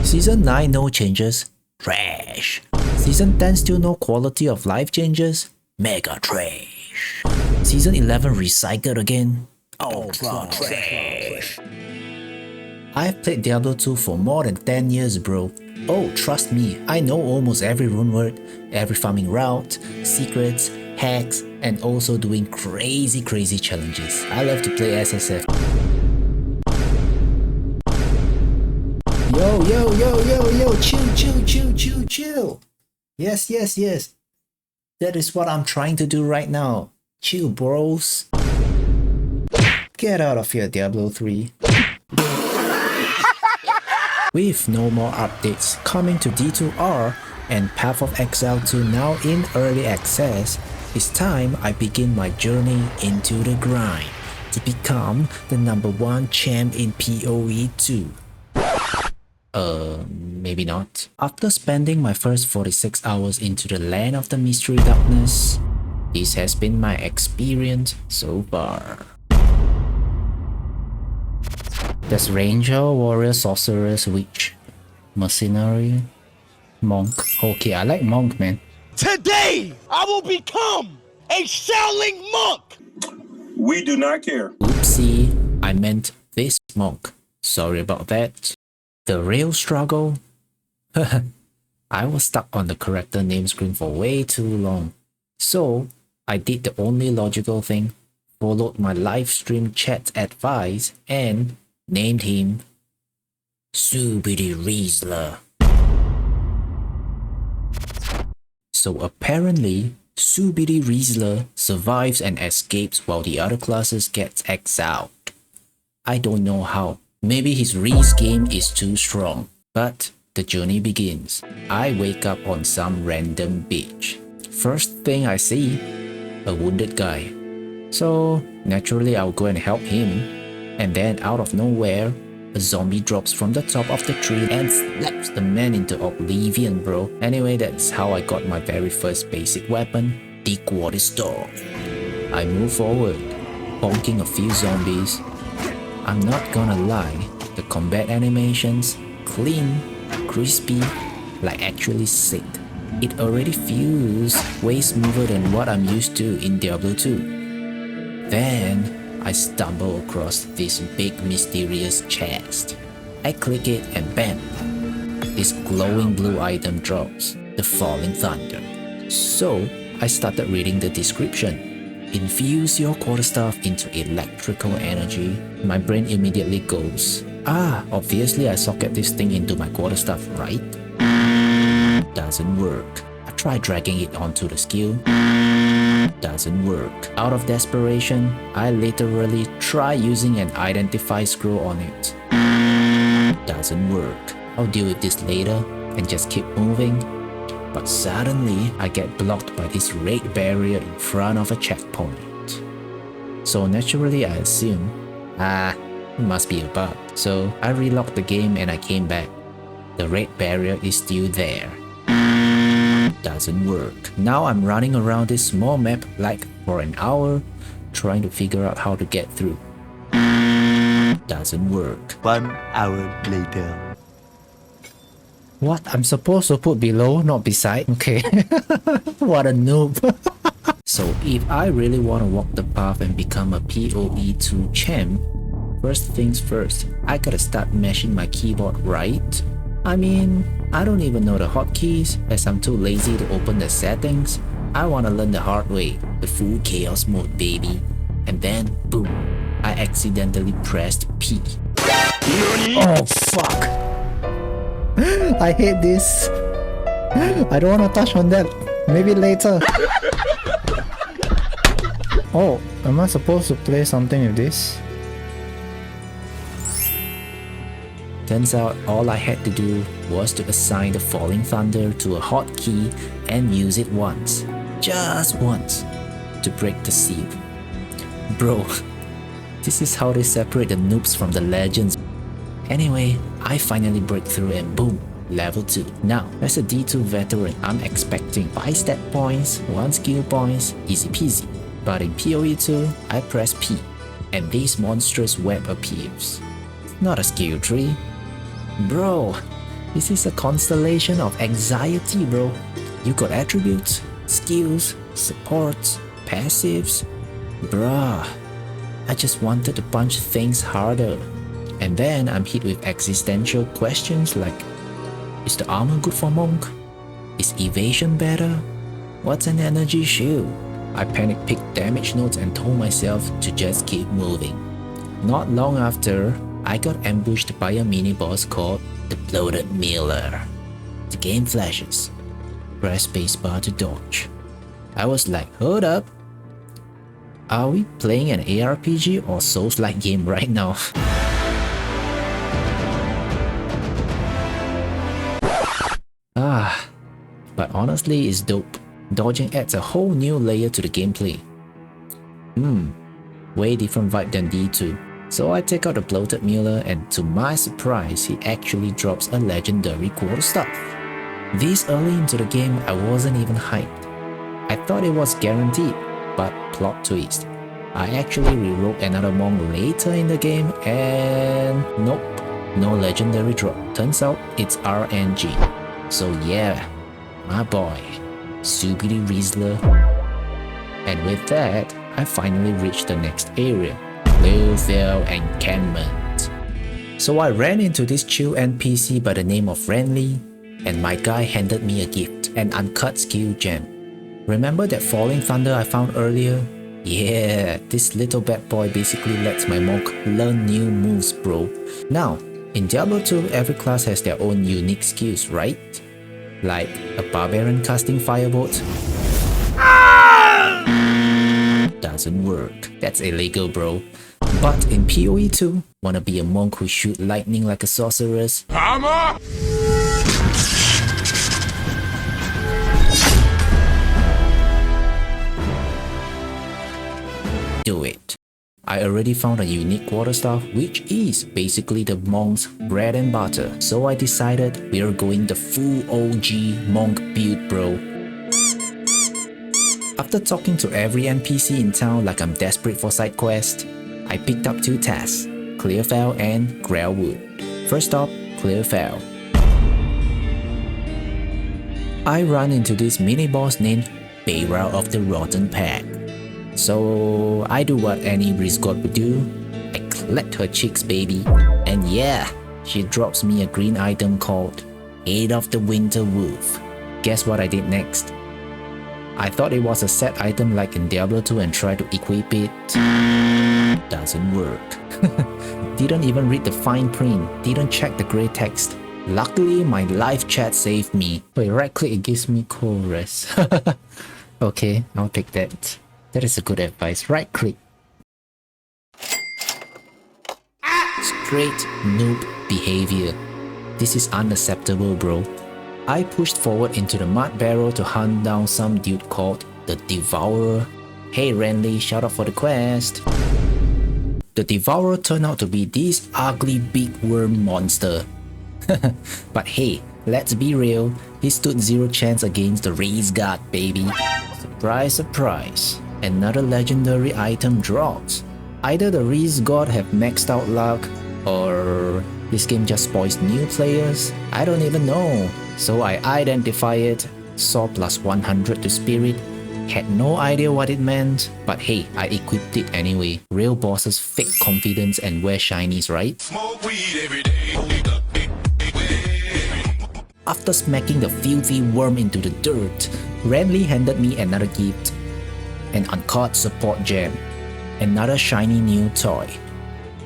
Season 9 no changes, trash. Season 10 still no quality of life changes, mega trash. Season 11 recycled again, ultra trash. I've played Diablo 2 for more than 10 years, bro. Oh, trust me, I know almost every rune word, every farming route, secrets, hacks, and also doing crazy challenges. I love to play SSF. Yo, chill. Yes. That is what I'm trying to do right now. Chill, bros. Get out of here, Diablo 3. With no more updates coming to D2R and Path of Exile 2 now in early access, it's time I begin my journey into the grind to become the #1 champ in PoE 2. Maybe not. After spending my first 46 hours into the land of the mystery darkness, this has been my experience so far. There's ranger, warrior, sorceress, witch, mercenary, monk. Okay, I like monk, man. Today, I will become a Shaolin monk! We do not care. Oopsie, I meant this monk. Sorry about that. The real struggle? I was stuck on the character name screen for way too long. So, I did the only logical thing, followed my live stream chat advice, and named him SIUUUU. So apparently, SIUUUU survives and escapes while the other classes get exiled. I don't know how. Maybe his rizz game is too strong. But the journey begins. I wake up on some random beach. First thing I see, a wounded guy. So naturally I'll go and help him. And then out of nowhere, a zombie drops from the top of the tree and slaps the man into oblivion, bro. Anyway, that's how I got my very first basic weapon, the quarterstaff. I move forward, bonking a few zombies. I'm not gonna lie, the combat animations, clean, crispy, like actually sick. It already feels way smoother than what I'm used to in Diablo 2. Then, I stumble across this big mysterious chest. I click it and bam! This glowing blue item drops, the Falling Thunder. So, I started reading the description. Infuse your quarterstaff into electrical energy. My brain immediately goes, obviously I socket this thing into my quarterstaff, right? Doesn't work. I try dragging it onto the skill. Doesn't work. Out of desperation, I literally try using an identify scroll on it. Doesn't work. I'll deal with this later and just keep moving. But suddenly, I get blocked by this red barrier in front of a checkpoint. So naturally I assume, it must be a bug. So I relocked the game and I came back. The red barrier is still there. Doesn't work. Now I'm running around this small map like for an hour, trying to figure out how to get through. Doesn't work. 1 hour later. What? I'm supposed to put below, not beside? Okay. What a noob. So if I really want to walk the path and become a PoE 2 champ, first things first, I gotta start mashing my keyboard right. I mean, I don't even know the hotkeys as I'm too lazy to open the settings. I wanna learn the hard way, the full chaos mode, baby. And then, boom, I accidentally pressed P. Oh fuck! I hate this. I don't wanna touch on that. Maybe later. Oh, am I supposed to play something with this? Turns out all I had to do was to assign the Falling Thunder to a hotkey and use it once, just once, to break the seal. Bro, this is how they separate the noobs from the legends. Anyway, I finally break through and boom, level 2. Now, as a D2 veteran, I'm expecting 5 stat points, 1 skill points, easy peasy. But in PoE 2, I press P, and this monstrous web appears. Not a skill tree. Bro, This is a constellation of anxiety, bro. You got attributes, skills, supports, passives. Bruh, I just wanted to punch things harder. And then I'm hit with existential questions like, is the armor good for monk? Is evasion better? What's an energy shield? I panic picked damage notes and told myself to just keep moving. Not long after, I got ambushed by a mini-boss called the Bloated Miller. The game flashes. Press spacebar to dodge. I was like, hold up. Are we playing an ARPG or Souls-like game right now? But honestly, it's dope. Dodging adds a whole new layer to the gameplay. Way different vibe than D2. So I take out the Bloated Miller and to my surprise, he actually drops a legendary quarterstaff. This early into the game, I wasn't even hyped. I thought it was guaranteed, but plot twist. I actually rerolled another monk later in the game and nope, no legendary drop. Turns out it's RNG. So yeah, my boy, Subidi Rizzler. And with that, I finally reached the next area, Clearfell Encampment. So I ran into this chill NPC by the name of Renly, and my guy handed me a gift, an uncut skill gem. Remember that falling thunder I found earlier? Yeah, this little bad boy basically lets my monk learn new moves, bro. Now, in Diablo 2, every class has their own unique skills, right? Like a barbarian casting firebolt. Doesn't work. That's illegal, bro. But in PoE 2, wanna be a monk who shoot lightning like a sorceress? Hammer! Do it. I already found a unique quarterstaff which is basically the monk's bread and butter. So I decided we're going the full OG monk build, bro. After talking to every NPC in town like I'm desperate for side quest, I picked up two tasks, Clearfell and Grelwood. First up, Clearfell. I run into this mini-boss named Baal of the Rotten Pack. So I do what any rizz god would do, I collect her cheeks, baby. And yeah, she drops me a green item called Aid of the Winter Wolf. Guess what I did next? I thought it was a set item like in Diablo 2 and tried to equip it. Doesn't work. Didn't even read the fine print, didn't check the grey text. Luckily, my live chat saved me. Wait, right click, it gives me cool res. Okay, I'll take that. That is a good advice. Right click. Straight noob behavior. This is unacceptable, bro. I pushed forward into the mud barrel to hunt down some dude called the Devourer. Hey Renly, shout out for the quest. The Devourer turned out to be this ugly big worm monster. But hey, let's be real, he stood zero chance against the rizz god, baby. Surprise, surprise. Another legendary item drops. Either the rizz god have maxed out luck, or this game just spoils new players. I don't even know. So I identify it, saw plus 100 to spirit, had no idea what it meant, but hey, I equipped it anyway. Real bosses fake confidence and wear shinies, right? Smoke weed every day. After smacking the filthy worm into the dirt, Renly handed me another gift. An uncut support gem. Another shiny new toy.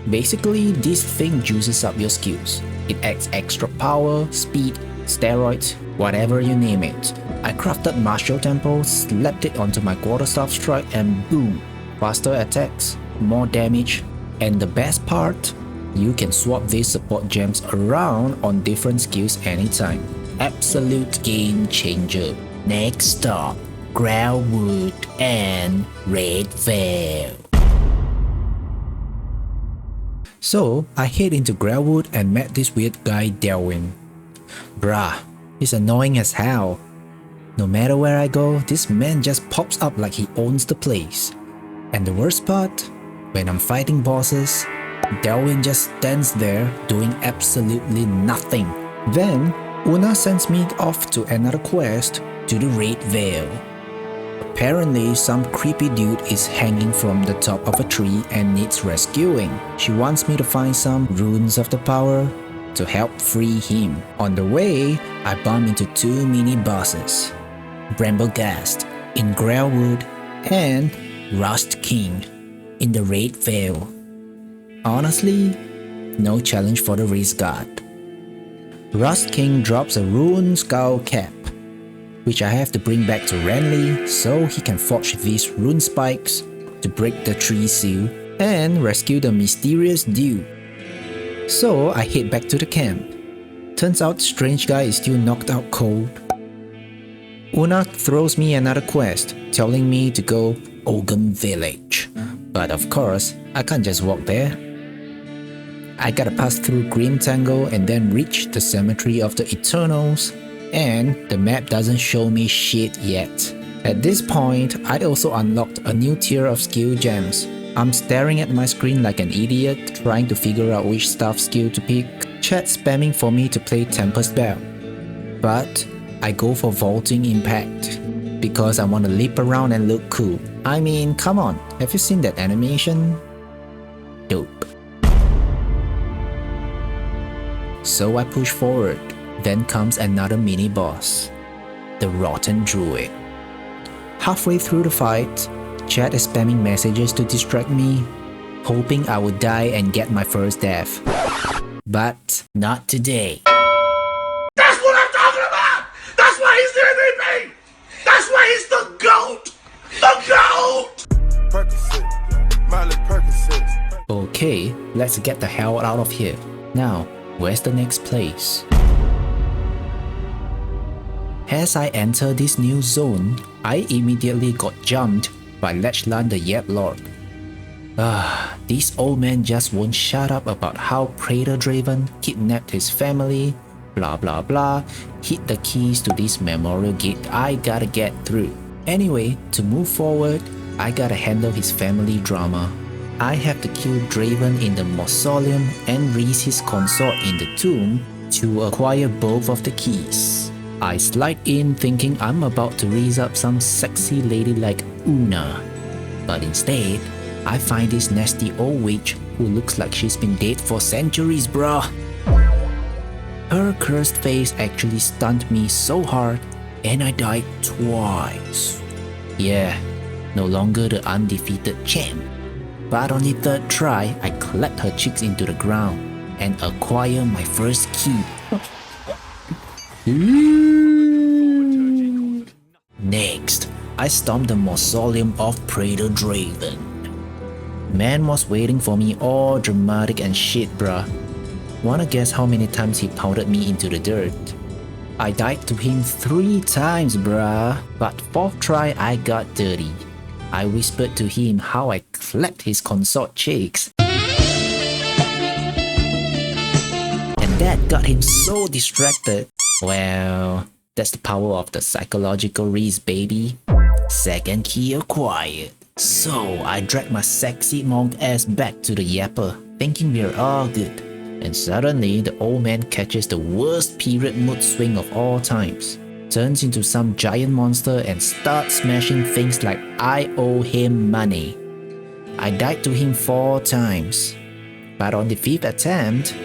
Basically, this thing juices up your skills. It adds extra power, speed, steroids, whatever you name it. I crafted Martial Tempo, slapped it onto my quarterstaff strike and boom! Faster attacks, more damage, and the best part, you can swap these support gems around on different skills anytime. Absolute game changer. Next stop, Grelwood and Red Vale. So I head into Grelwood and met this weird guy Delwyn. Bruh, he's annoying as hell. No matter where I go, this man just pops up like he owns the place. And the worst part, when I'm fighting bosses, Delwyn just stands there doing absolutely nothing. Then Una sends me off to another quest to the Red Vale. Apparently, some creepy dude is hanging from the top of a tree and needs rescuing. She wants me to find some runes of the power to help free him. On the way, I bump into two mini-bosses, Bramblegast in Grelwood and Rust King in the Red Vale. Honestly, no challenge for the Rizz god. Rust King drops a rune skull cap, which I have to bring back to Renly so he can forge these rune spikes to break the tree seal and rescue the mysterious dude. So I head back to the camp. Turns out strange guy is still knocked out cold. Una throws me another quest, telling me to go Ogham Village. But of course, I can't just walk there. I gotta pass through Grim Tangle and then reach the Cemetery of the Eternals, and the map doesn't show me shit yet. At this point, I also unlocked a new tier of skill gems. I'm staring at my screen like an idiot, trying to figure out which staff skill to pick. Chat spamming for me to play Tempest Bell. But I go for Vaulting Impact because I want to leap around and look cool. I mean, come on, have you seen that animation? Dope. So I push forward. Then comes another mini-boss, the Rotten Druid. Halfway through the fight, chat is spamming messages to distract me, hoping I would die and get my first death. But not today. That's what I'm talking about! That's why he's the MVP! That's why he's the GOAT! The GOAT! Okay, let's get the hell out of here. Now, where's the next place? As I enter this new zone, I immediately got jumped by Lechlan the Yep Lord. This old man just won't shut up about how Praetor Draven kidnapped his family, blah blah blah, hid the keys to this memorial gate I gotta get through. Anyway, to move forward, I gotta handle his family drama. I have to kill Draven in the mausoleum and rizz his consort in the tomb to acquire both of the keys. I slide in thinking I'm about to rizz up some sexy lady like Una. But instead, I find this nasty old witch who looks like she's been dead for centuries, bruh. Her cursed face actually stunned me so hard and I died twice. Yeah, no longer the undefeated champ. But on the third try, I clapped her cheeks into the ground and acquire my first key. Next, I stormed the mausoleum of Praetor Draven. Man was waiting for me all dramatic and shit, bruh. Wanna guess how many times he pounded me into the dirt? I died to him 3 times, bruh. But 4th try I got dirty. I whispered to him how I clapped his consort cheeks. And that got him so distracted. Well, that's the power of the psychological rizz, baby. Second key acquired. So I dragged my sexy monk ass back to the yapper, thinking we're all good. And suddenly the old man catches the worst period mood swing of all times. Turns into some giant monster and starts smashing things like I owe him money. I died to him 4 times. But on the 5th attempt,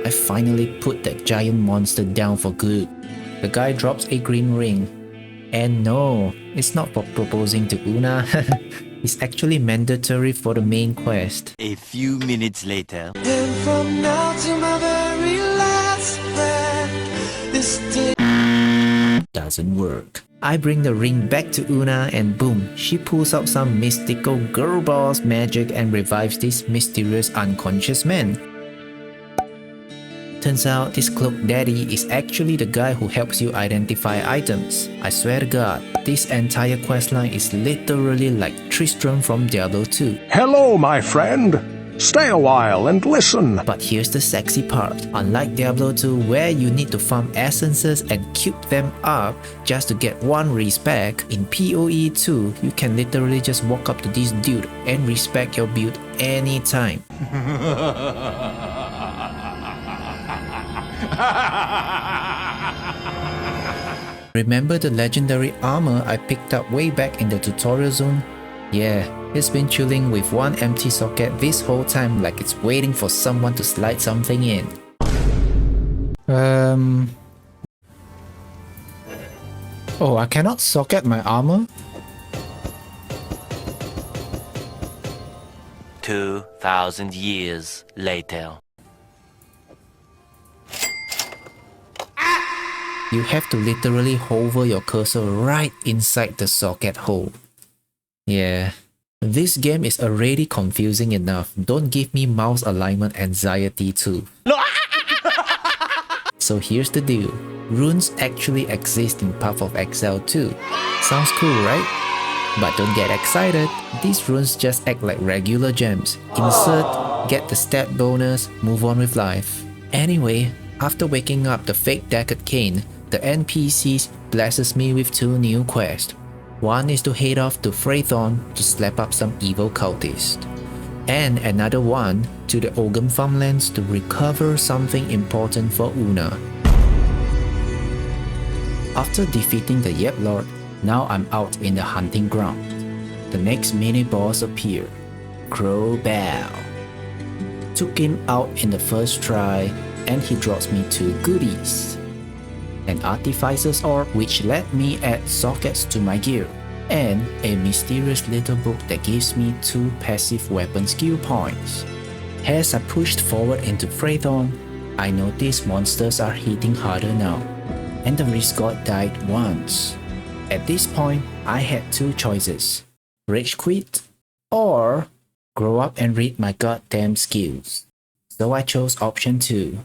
I finally put that giant monster down for good. The guy drops a green ring. And no, it's not for proposing to Una. It's actually mandatory for the main quest. A few minutes later. And from now to my very last breath, this day Doesn't work. I bring the ring back to Una and boom, she pulls out some mystical girl boss magic and revives this mysterious unconscious man. Turns out this cloak daddy is actually the guy who helps you identify items. I swear to god, this entire questline is literally like Tristram from Diablo 2. Hello, my friend. Stay a while and listen. But here's the sexy part. Unlike Diablo 2 where you need to farm essences and cube them up just to get 1 rizz back, in PoE 2 you can literally just walk up to this dude and respec your build anytime. Remember the legendary armor I picked up way back in the tutorial zone? Yeah, it's been chilling with one empty socket this whole time like it's waiting for someone to slide something in. Oh, I cannot socket my armor? 2,000 years later. You have to literally hover your cursor right inside the socket hole. Yeah, this game is already confusing enough. Don't give me mouse alignment anxiety too. So here's the deal. Runes actually exist in Path of Exile too. Sounds cool, right? But don't get excited. These runes just act like regular gems. Insert, get the stat bonus, move on with life. Anyway, after waking up the fake Deckard Cain, the NPCs blesses me with two new quests. One is to head off to Freythorn to slap up some evil cultists. And another one to the Ogham Farmlands to recover something important for Una. After defeating the Yep Lord, now I'm out in the hunting ground. The next mini-boss appeared, Baal. Took him out in the first try and he drops me two goodies. An Artificer's Orb which let me add sockets to my gear, and a mysterious little book that gives me two passive weapon skill points. As I pushed forward into Freythorn, I noticed monsters are hitting harder now, and the Rizz god died once. At this point, I had two choices, rage quit or grow up and read my goddamn skills. So I chose option 2.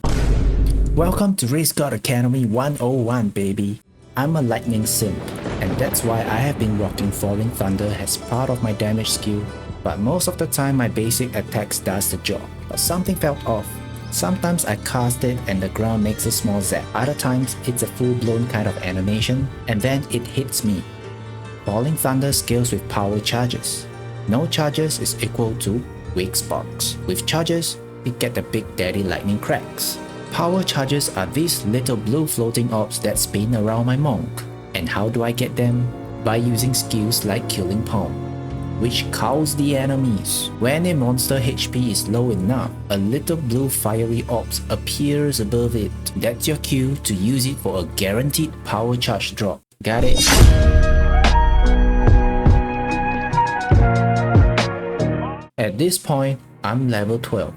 Welcome to Rizz God Academy 101 baby. I'm a lightning simp, and that's why I have been rocking Falling Thunder as part of my damage skill, but most of the time my basic attacks does the job, but something felt off. Sometimes I cast it and the ground makes a small zap, other times it's a full-blown kind of animation, and then it hits me. Falling Thunder scales with power charges. No charges is equal to weak sparks. With charges, you get the big daddy lightning cracks. Power charges are these little blue floating orbs that spin around my monk. And how do I get them? By using skills like Killing Palm, which cows the enemies. When a monster HP is low enough, a little blue fiery orbs appears above it. That's your cue to use it for a guaranteed power charge drop. Got it? At this point, I'm level 12.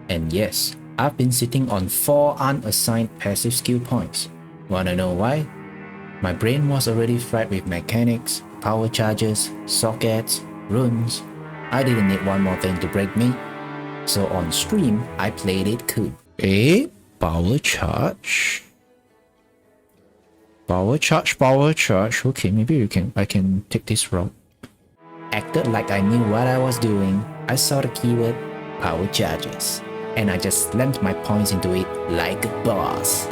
And yes, I've been sitting on 4 unassigned passive skill points. Wanna know why? My brain was already fried with mechanics, power charges, sockets, runes. I didn't need one more thing to break me. So on stream, I played it cool. Power charge? Power charge. Okay, maybe I can take this route. Acted like I knew what I was doing. I saw the keyword, power charges, and I just slammed my points into it like a boss.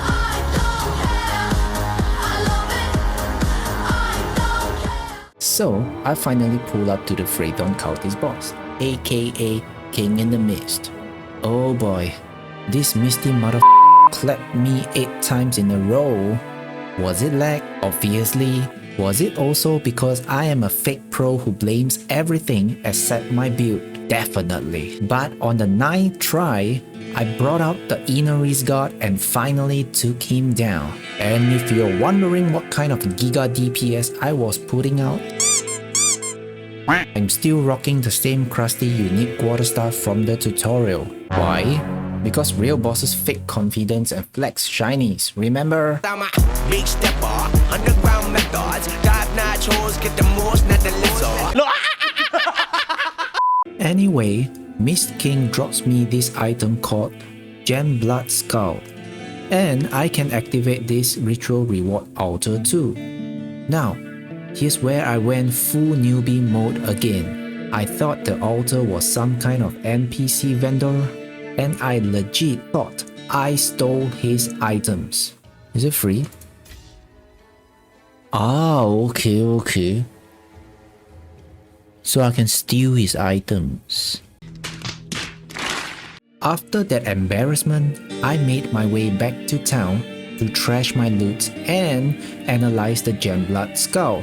So, I finally pull up to the Freythorn Cultist boss, aka King in the Mist. Oh boy, this misty mother clapped me 8 times in a row. Was it lag? Obviously. Was it also because I am a fake pro who blames everything except my build? Definitely. But on the 9th try, I brought out the inner Rizz god and finally took him down. And if you're wondering what kind of giga DPS I was putting out, I'm still rocking the same crusty unique quarterstaff from the tutorial. Why? Because real bosses fake confidence and flex shinies, remember? Big stepper, underground methods, dive nachos, get the most, not the lizard. Anyway, Mist King drops me this item called Gem Blood Skull, and I can activate this ritual reward altar too. Now, here's where I went full newbie mode again. I thought the altar was some kind of NPC vendor, and I legit thought I stole his items. Is it free? Ah, okay. So I can steal his items. After that embarrassment, I made my way back to town to trash my loot and analyze the Gemblood Skull.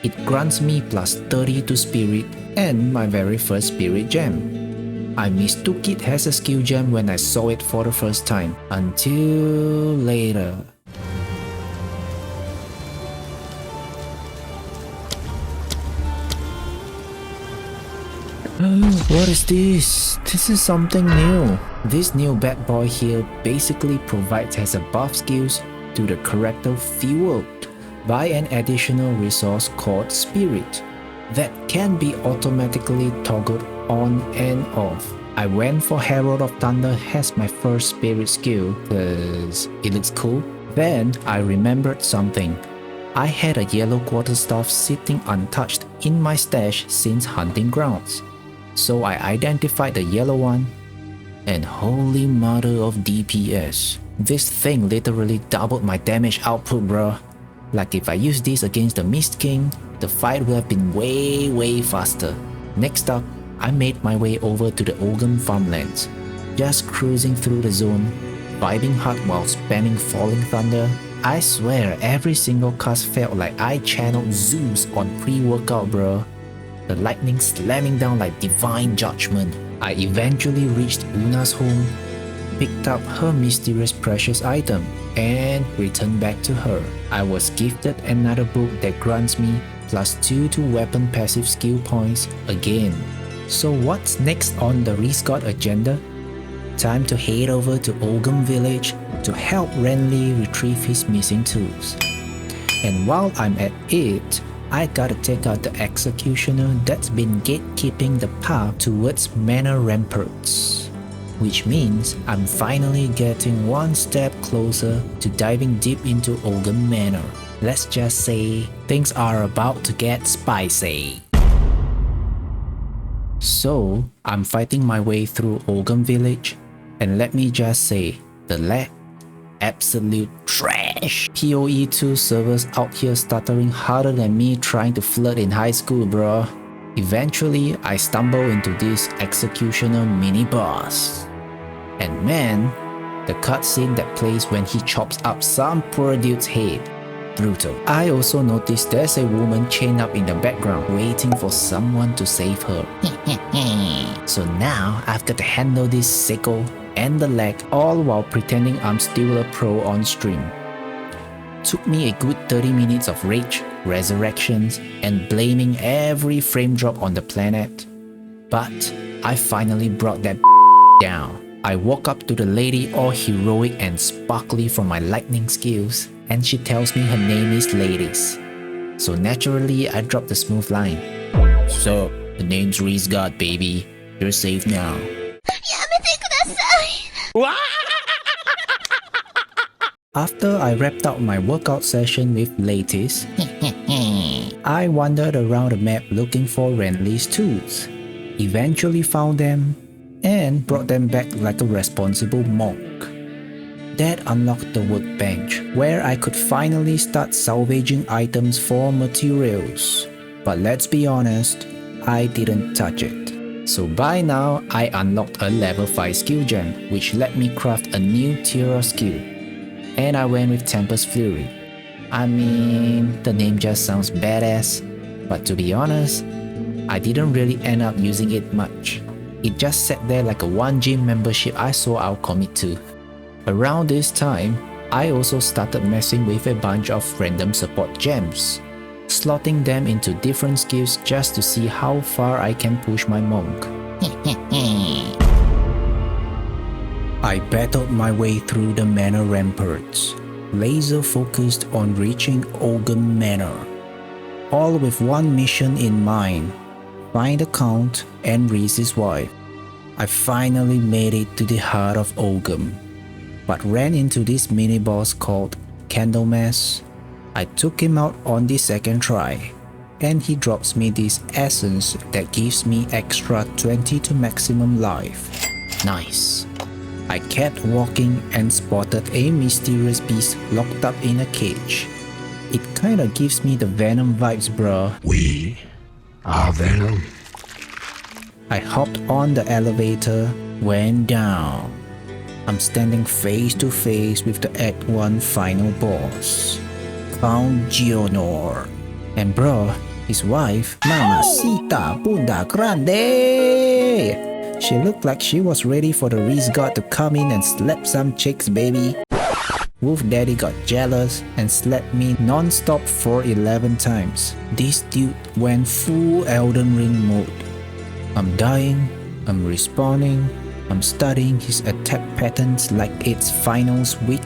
It grants me plus 30 to Spirit and my very first Spirit Gem. I mistook it as a skill gem when I saw it for the first time, until later. What is this? This is something new. This new bad boy here basically provides as a buff skills to the character Fueled by an additional resource called Spirit that can be automatically toggled on and off. I went for Herald of Thunder as my first Spirit skill cause it looks cool. Then I remembered something. I had a yellow quarterstaff sitting untouched in my stash since Hunting Grounds. So I identified the yellow one, and holy mother of DPS. This thing literally doubled my damage output, bruh. Like if I used this against the Mist King, the fight would have been way faster. Next up, I made my way over to the Ogham Farmlands. Just cruising through the zone, vibing hard while spamming Falling Thunder. I swear every single cast felt like I channeled Zeus on pre-workout, bruh. The lightning slamming down like divine judgment. I eventually reached Una's home, picked up her mysterious precious item, and returned back to her. I was gifted another book that grants me plus 2 to weapon passive skill points again. So what's next on the Rizz God agenda? Time to head over to Ogham Village to help Renly retrieve his missing tools. And while I'm at it, I gotta take out the executioner that's been gatekeeping the path towards Manor Ramparts. Which means I'm finally getting one step closer to diving deep into Ogham Manor. Let's just say things are about to get spicy. So I'm fighting my way through Ogham Village, and let me just say, the lag, absolute trash. PoE 2 servers out here stuttering harder than me trying to flirt in high school, bro. Eventually, I stumble into this executioner mini-boss. And man, the cutscene that plays when he chops up some poor dude's head. Brutal. I also noticed there's a woman chained up in the background waiting for someone to save her. So now I've got to handle this sicko and the lag all while pretending I'm still a pro on stream. Took me a good 30 minutes of rage, resurrections, and blaming every frame drop on the planet. But I finally brought that down. I walk up to the lady all heroic and sparkly from my lightning skills, and she tells me her name is Ladies. So naturally I drop the smooth line. So, the name's Rizz God, baby. You're safe now. After I wrapped up my workout session with Ladies, I wandered around the map looking for Renly's tools. Eventually found them and brought them back like a responsible monk. That unlocked the workbench, where I could finally start salvaging items for materials. But let's be honest, I didn't touch it. So by now, I unlocked a level 5 skill gem, which let me craft a new tier of skill. And I went with Tempest Fury. I mean, the name just sounds badass, but to be honest, I didn't really end up using it much. It just sat there like a one gym membership I swore I'll commit to. Around this time, I also started messing with a bunch of random support gems, slotting them into different skills just to see how far I can push my monk. I battled my way through the Manor Ramparts, laser focused on reaching Ogham Manor, all with one mission in mind: find the Count and Rizz his wife. I finally made it to the heart of Ogham, but ran into this mini-boss called Candlemas. I took him out on the second try, and he drops me this essence that gives me extra 20 to maximum life. Nice. I kept walking and spotted a mysterious beast locked up in a cage. It kinda gives me the Venom vibes, bruh. We are Venom. I hopped on the elevator, went down. I'm standing face to face with the Act 1 final boss, Count Geonor. And bro, his wife, Mamacita Bunda Grande! She looked like she was ready for the Rizz god to come in and slap some chicks, baby. Wolf Daddy got jealous and slapped me non-stop for 11 times. This dude went full Elden Ring mode. I'm dying, I'm respawning, I'm studying his attack patterns like it's finals week.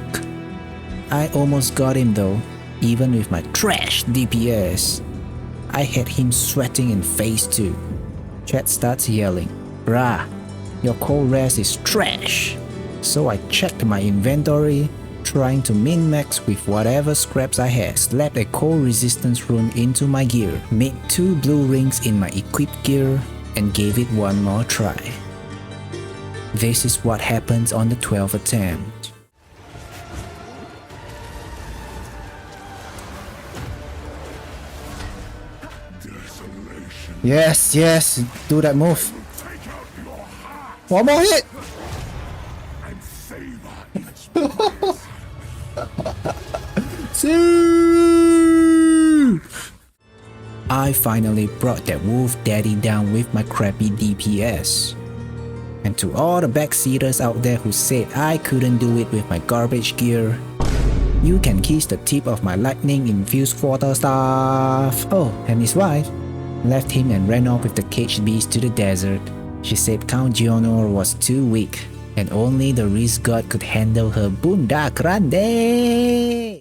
I almost got him though, even with my trash DPS. I had him sweating in phase 2. Chat starts yelling, "Bruh, your cold rest is trash." So I checked my inventory, trying to min-max with whatever scraps I had, slapped a cold resistance rune into my gear, made 2 blue rings in my equipped gear, and gave it one more try. This is what happens on the 12th attempt. Yes, yes, do that move. One more hit! I finally brought that wolf daddy down with my crappy DPS. And to all the backseaters out there who said I couldn't do it with my garbage gear, you can kiss the tip of my lightning infused quarterstaff. Oh, and his wife left him and ran off with the caged beast to the desert. She said Count Geonor was too weak and only the Rizz god could handle her Bunda Grande.